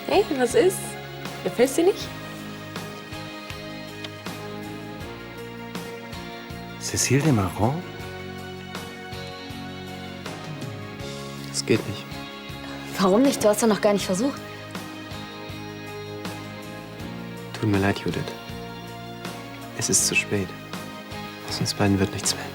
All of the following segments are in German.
Hey, was ist? Gefällt's dir nicht? Cécile de Marron? Das geht nicht. Warum nicht? Du hast doch noch gar nicht versucht. Tut mir leid, Judith. Es ist zu spät. Aus uns beiden wird nichts mehr.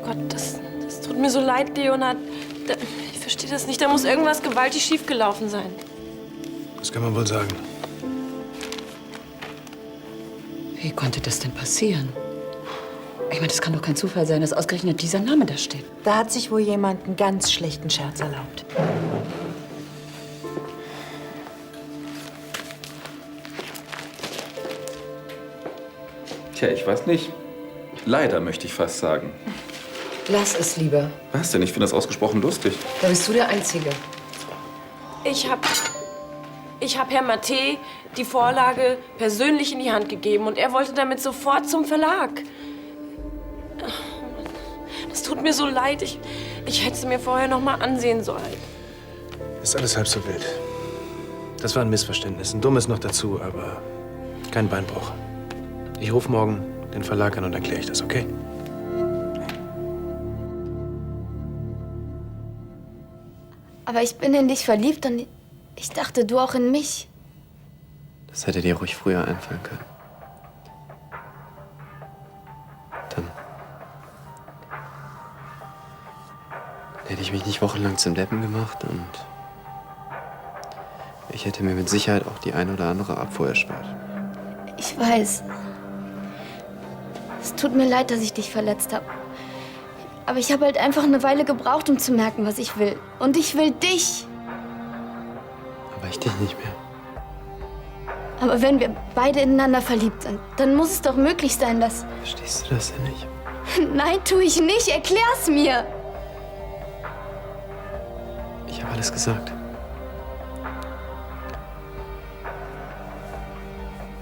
Gott, das tut mir so leid, Leonhard. Ich verstehe das nicht. Da muss irgendwas gewaltig schiefgelaufen sein. Das kann man wohl sagen. Wie konnte das denn passieren? Ich meine, das kann doch kein Zufall sein, dass ausgerechnet dieser Name da steht. Da hat sich wohl jemand einen ganz schlechten Scherz erlaubt. Tja, ich weiß nicht. Leider, möchte ich fast sagen. Lass es lieber. Was denn? Ich finde das ausgesprochen lustig. Da bist du der Einzige. Ich hab Herrn Matte die Vorlage persönlich in die Hand gegeben und er wollte damit sofort zum Verlag. Das tut mir so leid. Ich hätte es mir vorher noch mal ansehen sollen. Ist alles halb so wild. Das war ein Missverständnis. Ein dummes noch dazu, aber kein Beinbruch. Ich rufe morgen den Verlag an und erkläre ich das, okay? Aber ich bin in dich verliebt und ich dachte, du auch in mich. Das hätte dir ruhig früher einfallen können. Dann hätte ich mich nicht wochenlang zum Deppen gemacht und ich hätte mir mit Sicherheit auch die ein oder andere Abfuhr erspart. Ich weiß. Es tut mir leid, dass ich dich verletzt habe. Aber ich habe halt einfach eine Weile gebraucht, um zu merken, was ich will. Und ich will dich. Aber ich dich nicht mehr. Aber wenn wir beide ineinander verliebt sind, dann muss es doch möglich sein, dass... Verstehst du das denn nicht? Nein, tue ich nicht. Erklär's mir. Ich habe alles gesagt.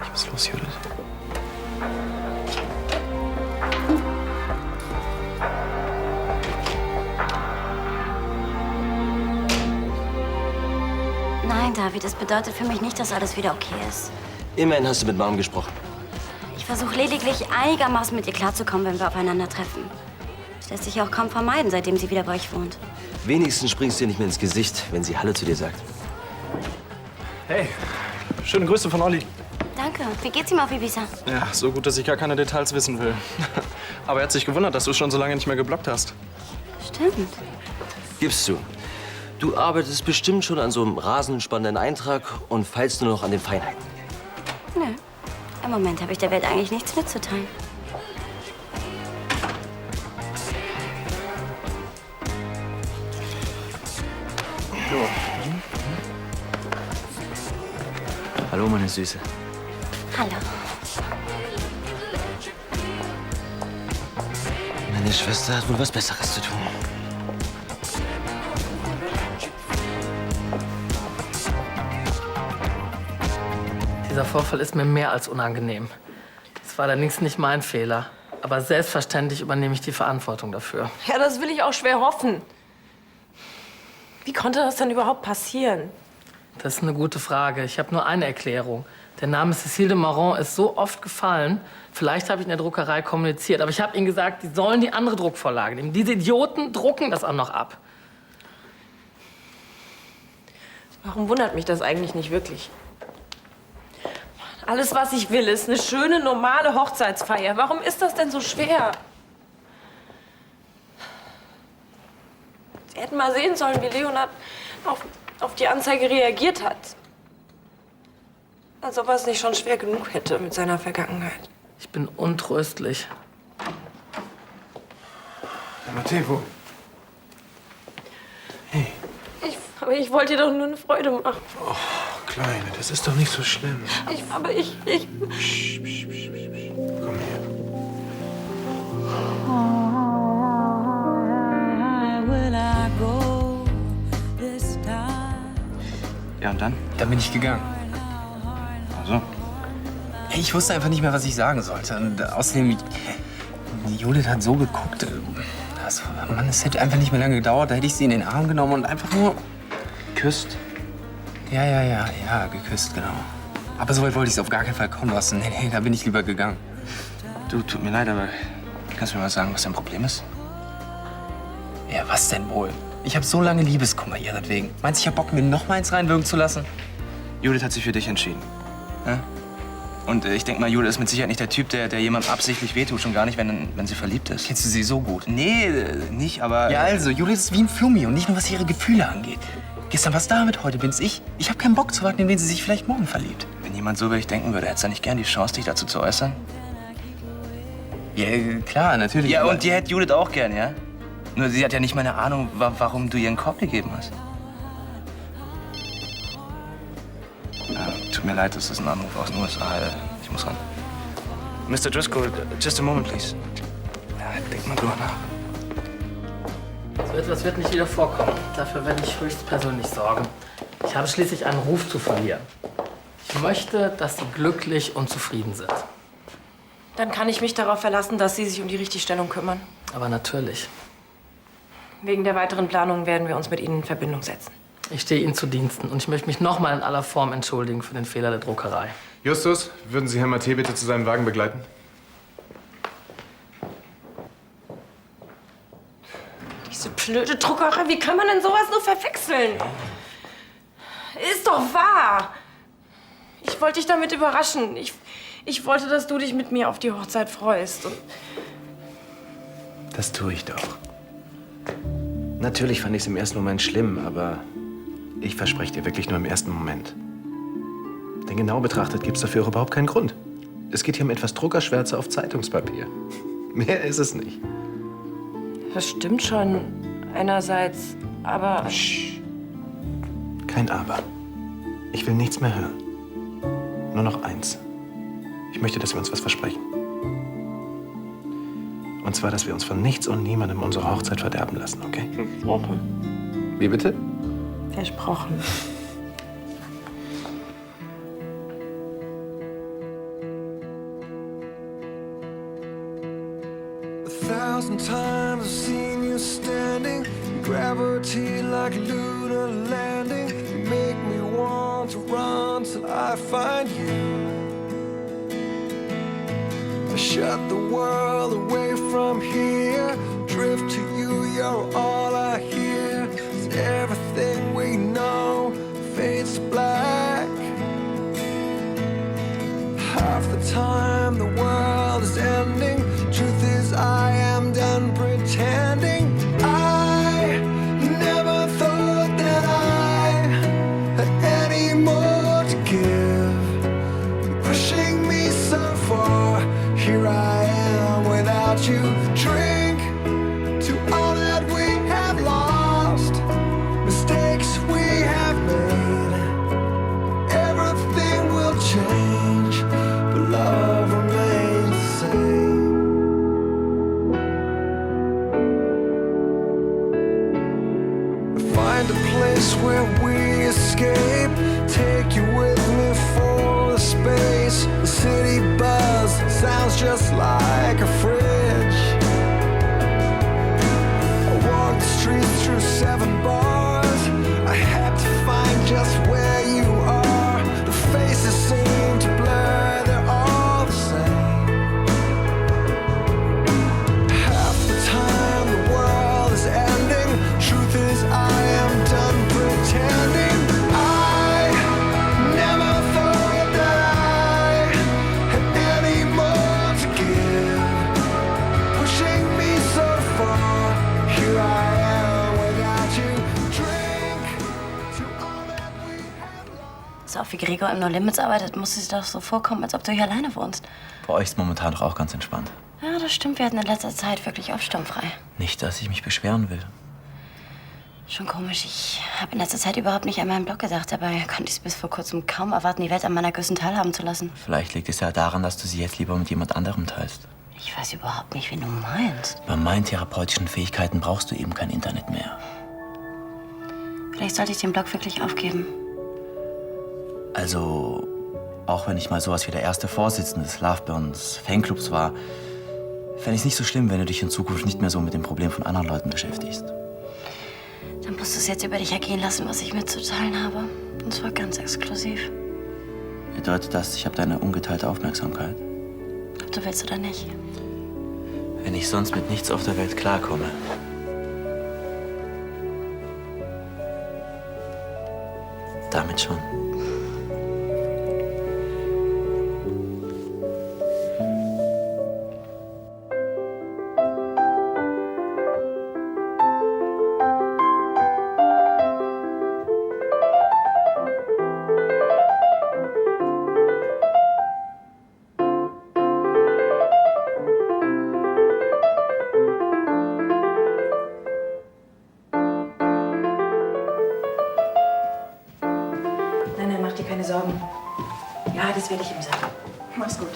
Ich muss los, Judith. Nein, David, das bedeutet für mich nicht, dass alles wieder okay ist. Immerhin hast du mit Mom gesprochen. Ich versuche lediglich einigermaßen mit ihr klarzukommen, wenn wir aufeinandertreffen. Das lässt sich auch kaum vermeiden, seitdem sie wieder bei euch wohnt. Wenigstens springst du ihr nicht mehr ins Gesicht, wenn sie Hallo zu dir sagt. Hey, schöne Grüße von Olli. Danke. Wie geht's ihm auf Ibiza? Ja, so gut, dass ich gar keine Details wissen will. Aber er hat sich gewundert, dass du schon so lange nicht mehr geblockt hast. Stimmt. Gibst du. Du arbeitest bestimmt schon an so einem rasend spannenden Eintrag und feilst nur noch an den Feinheiten. Nö. Im Moment habe ich der Welt eigentlich nichts mitzuteilen. Hallo, meine Süße. Hallo. Meine Schwester hat wohl was Besseres zu tun. Dieser Vorfall ist mir mehr als unangenehm. Es war allerdings nicht mein Fehler. Aber selbstverständlich übernehme ich die Verantwortung dafür. Ja, das will ich auch schwer hoffen. Wie konnte das denn überhaupt passieren? Das ist eine gute Frage. Ich habe nur eine Erklärung. Der Name Cécile de Marron ist so oft gefallen. Vielleicht habe ich in der Druckerei kommuniziert. Aber ich habe ihnen gesagt, die sollen die andere Druckvorlage nehmen. Diese Idioten drucken das auch noch ab. Warum wundert mich das eigentlich nicht wirklich? Alles, was ich will, ist eine schöne, normale Hochzeitsfeier. Warum ist das denn so schwer? Sie hätten mal sehen sollen, wie Leonhard auf die Anzeige reagiert hat. Als ob er es nicht schon schwer genug hätte mit seiner Vergangenheit. Ich bin untröstlich. Matteo. Hey. Aber ich wollte dir doch nur eine Freude machen. Oh, Kleine, das ist doch nicht so schlimm. Aber ich... Komm her. Ja, und dann? Dann bin ich gegangen. Also? Hey, ich wusste einfach nicht mehr, was ich sagen sollte. Und außerdem, Judith hat so geguckt. Also, Mann, es hätte einfach nicht mehr lange gedauert. Da hätte ich sie in den Arm genommen und einfach nur geküsst. Ja, geküsst, genau. Aber so weit wollte ich es auf gar keinen Fall kommen lassen. Nee, da bin ich lieber gegangen. Du, tut mir leid, aber kannst du mir mal sagen, was dein Problem ist? Ja, was denn wohl? Ich habe so lange Liebeskummer ihretwegen. Meinst du, ich hab Bock, mir noch mal eins reinwirken zu lassen? Judith hat sich für dich entschieden. Ja? Und ich denke mal, Judith ist mit Sicherheit nicht der Typ, der jemandem absichtlich wehtut. Schon gar nicht, wenn sie verliebt ist. Kennst du sie so gut? Nee, nicht, aber... Ja, also, Judith ist wie ein Flummi und nicht nur, was ihre Gefühle angeht. Gestern war's damit, heute bin's ich. Ich habe keinen Bock zu warten, in wen sie sich vielleicht morgen verliebt. Wenn jemand so über dich denken würde, hättest du nicht gern die Chance, dich dazu zu äußern? Ja, klar, natürlich. Ja, und die hätte Judith auch gern, ja? Nur sie hat ja nicht mal eine Ahnung, warum du ihr einen Korb gegeben hast. Ja, tut mir leid, das ist ein Anruf aus den USA. Ich muss ran. Mr. Driscoll, just a moment, please. Ja, denk mal drüber nach. So etwas wird nicht wieder vorkommen. Dafür werde ich höchstpersönlich sorgen. Ich habe schließlich einen Ruf zu verlieren. Ich möchte, dass Sie glücklich und zufrieden sind. Dann kann ich mich darauf verlassen, dass Sie sich um die Richtigstellung kümmern. Aber natürlich. Wegen der weiteren Planung werden wir uns mit Ihnen in Verbindung setzen. Ich stehe Ihnen zu Diensten und ich möchte mich nochmal in aller Form entschuldigen für den Fehler der Druckerei. Justus, würden Sie Herrn Matthä bitte zu seinem Wagen begleiten? Diese blöde Druckerei, wie kann man denn sowas nur verwechseln? Ist doch wahr! Ich wollte dich damit überraschen. Ich wollte, dass du dich mit mir auf die Hochzeit freust. Und das tue ich doch. Natürlich fand ich es im ersten Moment schlimm, aber ich verspreche dir wirklich nur im ersten Moment. Denn genau betrachtet gibt es dafür auch überhaupt keinen Grund. Es geht hier um etwas Druckerschwärze auf Zeitungspapier. Mehr ist es nicht. das stimmt schon einerseits, aber... Psst. Kein Aber. Ich will nichts mehr hören. Nur noch eins. Ich möchte, dass wir uns was versprechen. Und zwar, dass wir uns von nichts und niemandem unsere Hochzeit verderben lassen, okay? Versprochen. Wie bitte? Versprochen. Times I've seen you standing in gravity like a lunar landing. You make me want to run till I find you. I shut the world away from here, drift to you, you're all I hear. 'Cause everything we know fades to black. Half the time the world is ending. Truth is I am done pretending. I never thought that I had any more to give. Pushing me so far, here I am without you. Drink to all that we have lost, mistakes we have made. Everything will change, but love remains the same. Find a place where we escape. Take you with me for the space. The city buzz sounds just like a fridge. I walked the streets through 7 bars. I had to find just where you are. The faces seem to blur, they're all the same. Half the time the world is ending. Truth is I am done pretending. I never thought that I had any more to give. Pushing me so far, here I am without you. Drink to all that we have lost. So oft wie Gregor im No Limits arbeitet, muss es dir doch so vorkommen, als ob du hier alleine wohnst. Bei euch ist momentan doch auch ganz entspannt. Ja, das stimmt. Wir hatten in letzter Zeit wirklich oft sturmfrei. Nicht, dass ich mich beschweren will. Schon komisch. Ich habe in letzter Zeit überhaupt nicht an meinen Blog gedacht. Dabei konnte ich es bis vor kurzem kaum erwarten, die Welt an meiner Größen teilhaben zu lassen. Vielleicht liegt es ja daran, dass du sie jetzt lieber mit jemand anderem teilst. Ich weiß überhaupt nicht, wen du meinst. Bei meinen therapeutischen Fähigkeiten brauchst du eben kein Internet mehr. Vielleicht sollte ich den Blog wirklich aufgeben. Also, auch wenn ich mal sowas wie der erste Vorsitzende des Loveburns Fanclubs war, fände ich es nicht so schlimm, wenn du dich in Zukunft nicht mehr so mit dem Problem von anderen Leuten beschäftigst. Dann musst du es jetzt über dich ergehen lassen, was ich mitzuteilen habe. Und zwar ganz exklusiv. Bedeutet das, ich habe deine ungeteilte Aufmerksamkeit? Ob du willst oder nicht. Wenn ich sonst mit nichts auf der Welt klarkomme. Damit schon. Nein, mach dir keine Sorgen. Ja, das werde ich ihm sagen. Mach's gut.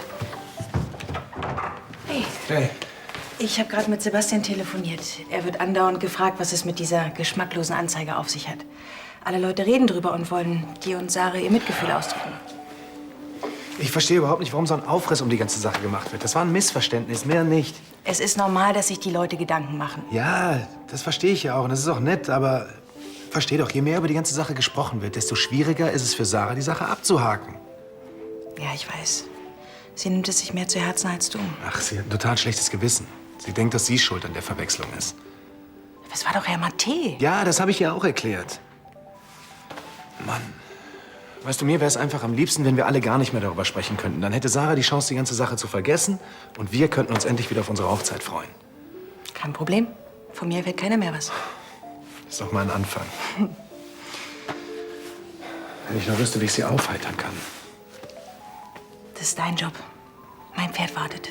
Hey. Hey. Ich habe gerade mit Sebastian telefoniert. Er wird andauernd gefragt, was es mit dieser geschmacklosen Anzeige auf sich hat. Alle Leute reden drüber und wollen dir und Sarah ihr Mitgefühl ausdrücken. Ich verstehe überhaupt nicht, warum so ein Aufriss um die ganze Sache gemacht wird. Das war ein Missverständnis, mehr nicht. Es ist normal, dass sich die Leute Gedanken machen. Ja, das verstehe ich ja auch und das ist auch nett, aber versteh doch, je mehr über die ganze Sache gesprochen wird, desto schwieriger ist es für Sarah, die Sache abzuhaken. Ja, ich weiß. Sie nimmt es sich mehr zu Herzen als du. Ach, sie hat ein total schlechtes Gewissen. Sie denkt, dass sie schuld an der Verwechslung ist. Das war doch Herr Matte. Ja, das habe ich ihr auch erklärt. Mann. Weißt du, mir wäre es einfach am liebsten, wenn wir alle gar nicht mehr darüber sprechen könnten. Dann hätte Sarah die Chance, die ganze Sache zu vergessen und wir könnten uns endlich wieder auf unsere Hochzeit freuen. Kein Problem. Von mir wird keiner mehr was. Das ist doch mal ein Anfang. Wenn ich nur wüsste, wie ich sie aufheitern kann. Das ist dein Job. Mein Pferd wartet.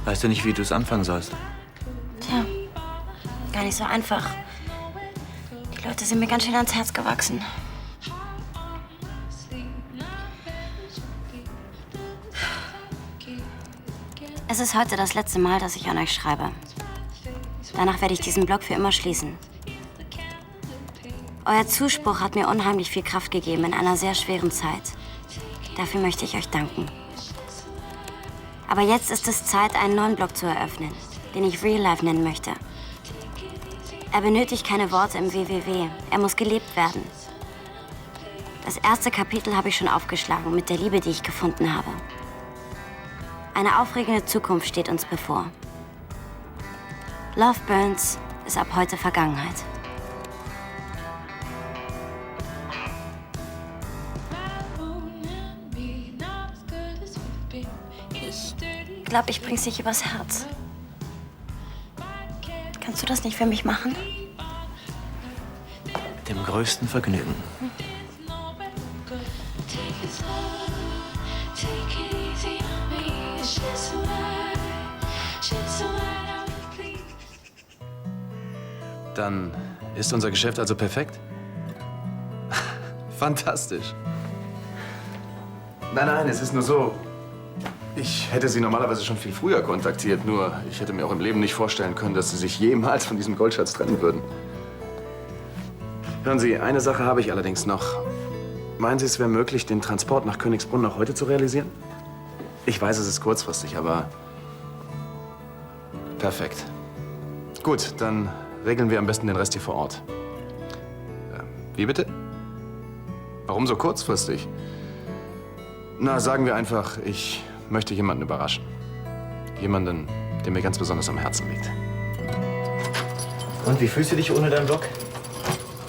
Weißt du nicht, wie du es anfangen sollst? Tja, gar nicht so einfach. Die Leute sind mir ganz schön ans Herz gewachsen. Es ist heute das letzte Mal, dass ich an euch schreibe. Danach werde ich diesen Blog für immer schließen. Euer Zuspruch hat mir unheimlich viel Kraft gegeben in einer sehr schweren Zeit. Dafür möchte ich euch danken. Aber jetzt ist es Zeit, einen neuen Blog zu eröffnen, den ich Real Life nennen möchte. Er benötigt keine Worte im www. Er muss gelebt werden. Das erste Kapitel habe ich schon aufgeschlagen mit der Liebe, die ich gefunden habe. Eine aufregende Zukunft steht uns bevor. Love Burns ist ab heute Vergangenheit. Ich glaube, ich bring's nicht übers Herz. Kannst du das nicht für mich machen? Mit dem größten Vergnügen. Dann ist unser Geschäft also perfekt? Fantastisch. Nein, es ist nur so. Ich hätte Sie normalerweise schon viel früher kontaktiert, nur ich hätte mir auch im Leben nicht vorstellen können, dass Sie sich jemals von diesem Goldschatz trennen würden. Hören Sie, eine Sache habe ich allerdings noch. Meinen Sie, es wäre möglich, den Transport nach Königsbrunn noch heute zu realisieren? Ich weiß, es ist kurzfristig, aber perfekt. Gut, dann regeln wir am besten den Rest hier vor Ort. Wie bitte? Warum so kurzfristig? Na, sagen wir einfach, ich möchte jemanden überraschen. Jemanden, der mir ganz besonders am Herzen liegt. Und wie fühlst du dich ohne deinen Blog?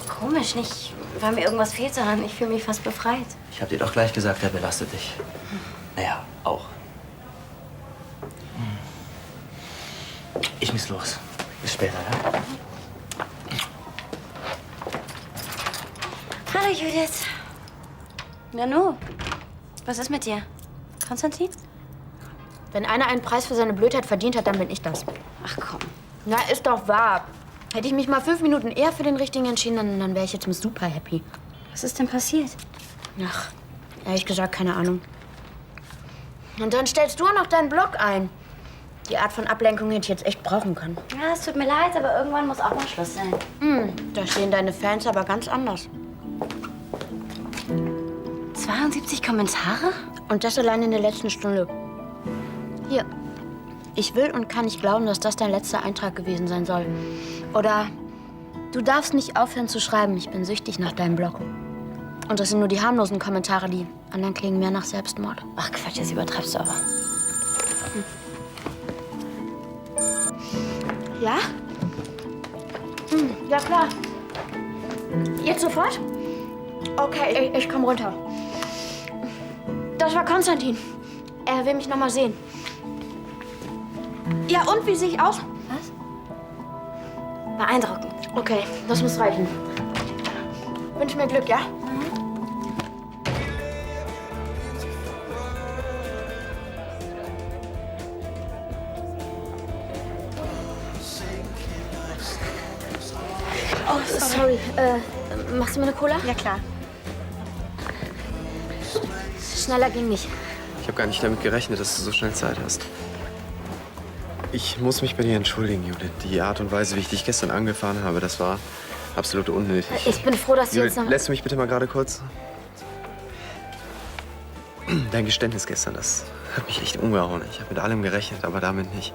Komisch, nicht, weil mir irgendwas fehlt, sondern ich fühle mich fast befreit. Ich hab dir doch gleich gesagt, er belastet dich. Naja, auch. Ich muss los. Bis später, ja? Hallo, Judith. Nanu, was ist mit dir? Konstantin? Wenn einer einen Preis für seine Blödheit verdient hat, dann bin ich das. Ach komm. Na, ist doch wahr. Hätte ich mich mal 5 Minuten eher für den Richtigen entschieden, dann wäre ich jetzt super happy. Was ist denn passiert? Ach, ehrlich gesagt, keine Ahnung. Und dann stellst du auch noch deinen Blog ein. Die Art von Ablenkung hätte ich jetzt echt brauchen können. Ja, es tut mir leid, aber irgendwann muss auch mal Schluss sein. Da stehen deine Fans aber ganz anders. 72 Kommentare? Und das allein in der letzten Stunde. Hier. Ich will und kann nicht glauben, dass das dein letzter Eintrag gewesen sein soll. Oder du darfst nicht aufhören zu schreiben. Ich bin süchtig nach deinem Blog. Und das sind nur die harmlosen Kommentare, die anderen klingen mehr nach Selbstmord. Ach Quatsch, jetzt übertreibst du aber. Ja? Ja, klar. Jetzt sofort? Okay, ich komm runter. Das war Konstantin. Er will mich noch mal sehen. Ja, und wie sehe ich aus? Was? Beeindruckend. Okay, das muss reichen. Wünsch mir Glück, ja? Oh, sorry. Machst du mir eine Cola? Ja, klar. Schneller ging nicht. Ich habe gar nicht damit gerechnet, dass du so schnell Zeit hast. Ich muss mich bei dir entschuldigen, Judith. Die Art und Weise, wie ich dich gestern angefahren habe, das war absolut unnötig. Ich bin froh, dass du Judith, jetzt noch... lässt du mich bitte mal gerade kurz? Dein Geständnis gestern, das hat mich echt umgehauen. Ich habe mit allem gerechnet, aber damit nicht.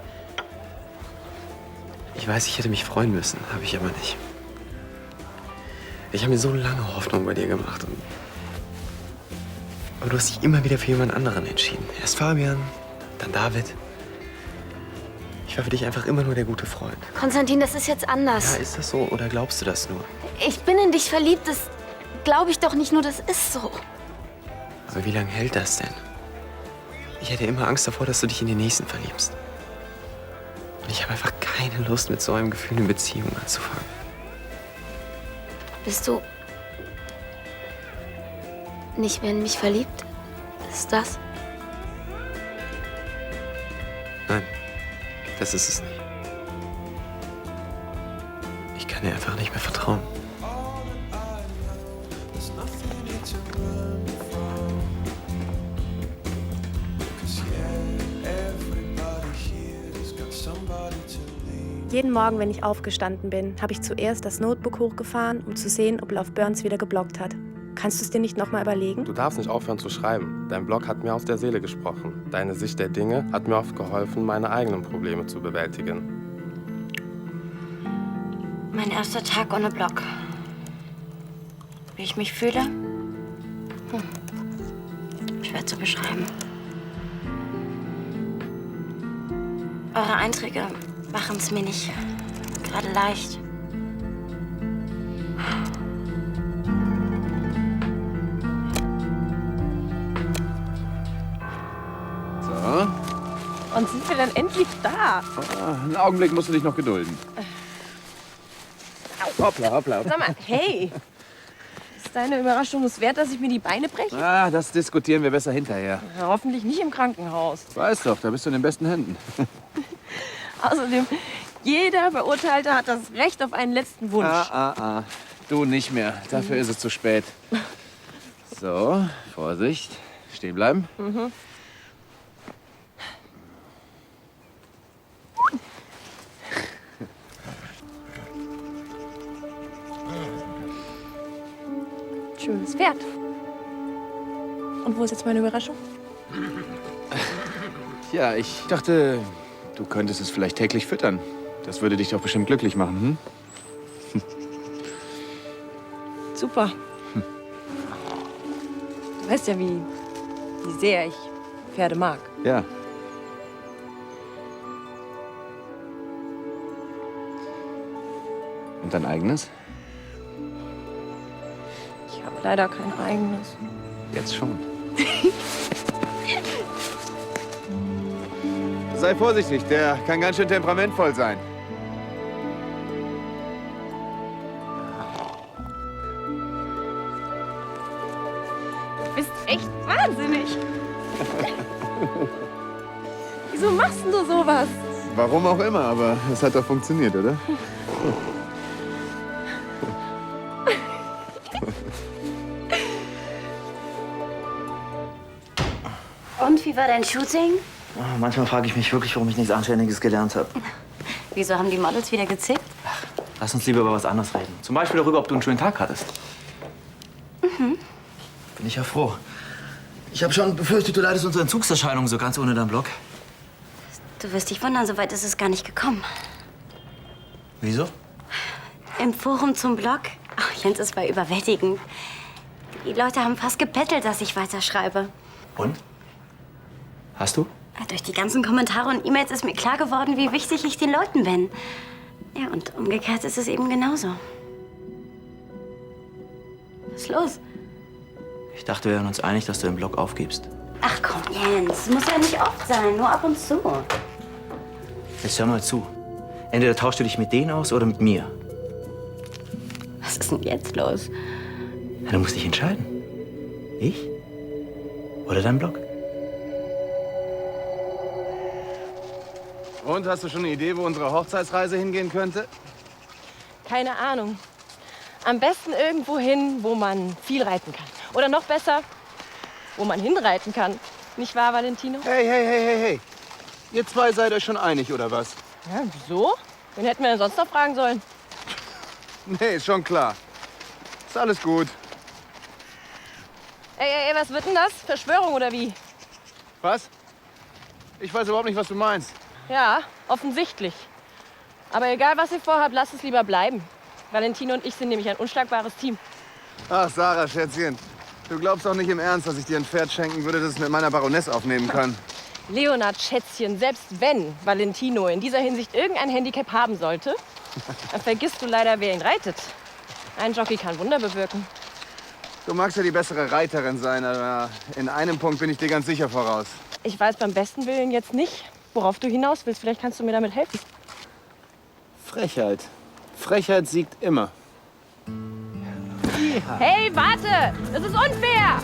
Ich weiß, ich hätte mich freuen müssen, habe ich aber nicht. Ich habe mir so lange Hoffnung bei dir gemacht. Aber du hast dich immer wieder für jemand anderen entschieden. Erst Fabian, dann David. Ich war für dich einfach immer nur der gute Freund. Konstantin, das ist jetzt anders. Ja, ist das so oder glaubst du das nur? Ich bin in dich verliebt, das glaube ich doch nicht nur, das ist so. Aber wie lange hält das denn? Ich hätte immer Angst davor, dass du dich in den Nächsten verliebst. Und ich habe einfach keine Lust, mit so einem Gefühl eine Beziehung anzufangen. Bist du nicht mehr in mich verliebt? Ist das? Nein, das ist es nicht. Ich kann dir einfach nicht mehr vertrauen. Jeden Morgen, wenn ich aufgestanden bin, habe ich zuerst das Notebook hochgefahren, um zu sehen, ob Love Burns wieder geblockt hat. Kannst du es dir nicht noch mal überlegen? Du darfst nicht aufhören zu schreiben. Dein Blog hat mir aus der Seele gesprochen. Deine Sicht der Dinge hat mir oft geholfen, meine eigenen Probleme zu bewältigen. Mein erster Tag ohne Blog. Wie ich mich fühle? Schwer zu beschreiben. Eure Einträge machen es mir nicht gerade leicht. So. Und sind wir dann endlich da? Einen Augenblick musst du dich noch gedulden. Hoppla, hoppla. Sag mal, hey. Ist deine Überraschung es wert, dass ich mir die Beine breche? Ah, das diskutieren wir besser hinterher. Ja, hoffentlich nicht im Krankenhaus. Weiß doch, da bist du in den besten Händen. Außerdem, jeder Verurteilte hat das Recht auf einen letzten Wunsch. Du nicht mehr. Dafür ist es zu spät. So, Vorsicht. Stehen bleiben. Mhm. Schönes Pferd. Und wo ist jetzt meine Überraschung? Ja, ich dachte, du könntest es vielleicht täglich füttern. Das würde dich doch bestimmt glücklich machen, hm? Super. Du weißt ja, wie sehr ich Pferde mag. Ja. Und dein eigenes? Ich habe leider kein eigenes. Jetzt schon. Sei vorsichtig, der kann ganz schön temperamentvoll sein. Du bist echt wahnsinnig. Wieso machst denn du sowas? Warum auch immer, aber es hat doch funktioniert, oder? Und wie war dein Shooting? Manchmal frage ich mich wirklich, warum ich nichts Anständiges gelernt habe. Wieso haben die Models wieder gezickt? Lass uns lieber über was anderes reden. Zum Beispiel darüber, ob du einen schönen Tag hattest. Mhm. Bin ich ja froh. Ich habe schon befürchtet, du leidest unter Entzugserscheinungen so ganz ohne deinen Blog. Du wirst dich wundern, so weit ist es gar nicht gekommen. Wieso? Im Forum zum Blog? Ach, Jens, es war überwältigend. Die Leute haben fast gebettelt, dass ich weiterschreibe. Und? Hast du? Durch die ganzen Kommentare und E-Mails ist mir klar geworden, wie wichtig ich den Leuten bin. Ja, und umgekehrt ist es eben genauso. Was ist los? Ich dachte, wir wären uns einig, dass du den Blog aufgibst. Ach komm, Jens, muss ja nicht oft sein, nur ab und zu. Jetzt hör mal zu. Entweder tauschst du dich mit denen aus oder mit mir. Was ist denn jetzt los? Ja, du musst dich entscheiden. Ich oder dein Blog? Und, hast du schon eine Idee, wo unsere Hochzeitsreise hingehen könnte? Keine Ahnung. Am besten irgendwo hin, wo man viel reiten kann. Oder noch besser, wo man hinreiten kann. Nicht wahr, Valentino? Hey. Ihr zwei seid euch schon einig, oder was? Ja, wieso? Wen hätten wir denn sonst noch fragen sollen? Nee, ist schon klar. Ist alles gut. Ey, was wird denn das? Verschwörung oder wie? Was? Ich weiß überhaupt nicht, was du meinst. Ja, offensichtlich. Aber egal, was ihr vorhabt, lasst es lieber bleiben. Valentino und ich sind nämlich ein unschlagbares Team. Ach, Sarah, Schätzchen. Du glaubst doch nicht im Ernst, dass ich dir ein Pferd schenken würde, das es mit meiner Baroness aufnehmen kann. Leonard, Schätzchen, selbst wenn Valentino in dieser Hinsicht irgendein Handicap haben sollte, dann vergisst du leider, wer ihn reitet. Ein Jockey kann Wunder bewirken. Du magst ja die bessere Reiterin sein, aber in einem Punkt bin ich dir ganz sicher voraus. Ich weiß beim besten Willen jetzt nicht, worauf du hinaus willst. Vielleicht kannst du mir damit helfen. Frechheit. Frechheit siegt immer. Hey, warte! Das ist unfair!